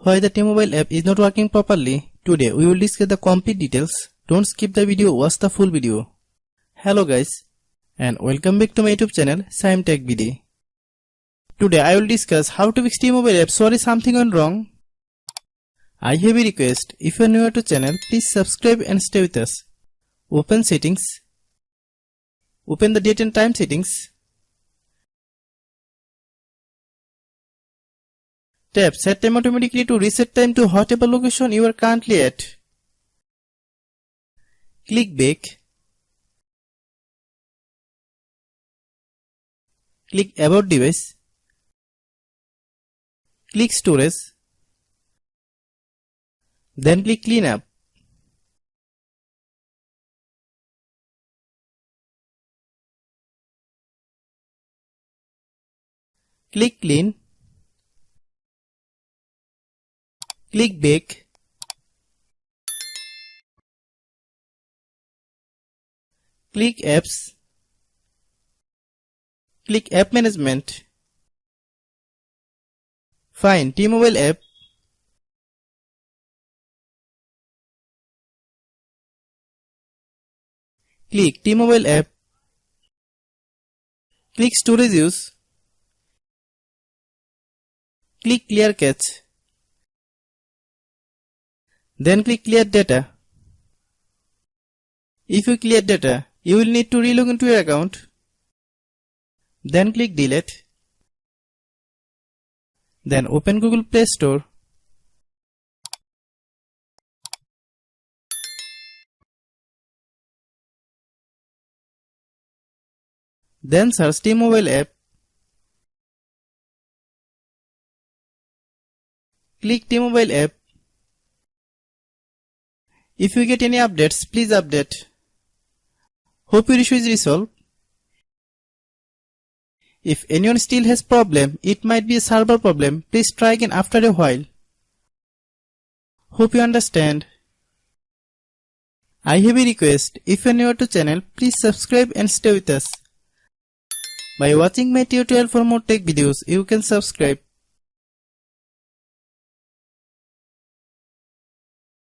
Why the T-Mobile app is not working properly? Today we will discuss the complete details. Don't skip the video, watch the full video. Hello guys, and welcome back to my YouTube channel Shaem Tech Video. Today I will discuss how to fix T-Mobile app. Sorry, something went wrong. I have a request. If you are new to channel, please subscribe and stay with us. Open settings. Open the date and time settings. Tap set time automatically to reset time to whatever location you are currently at. Click back. Click about device. Click storage. Then click clean up. Click clean. Click back. Click apps. Click app management. Find T-Mobile app. Click T-Mobile app. Click storage use. Click clear cache. Then click clear data. If you clear data, you will need to relog into your account. Then click delete. Then open Google Play Store. Then search T-Mobile app. Click T-Mobile app. If you get any updates, please update. Hope your issue is resolved. If anyone still has problem, it might be a server problem. Please try again after a while. Hope you understand. I have a request. If you are new to channel, please subscribe and stay with us. By watching my tutorial for more tech videos, you can subscribe.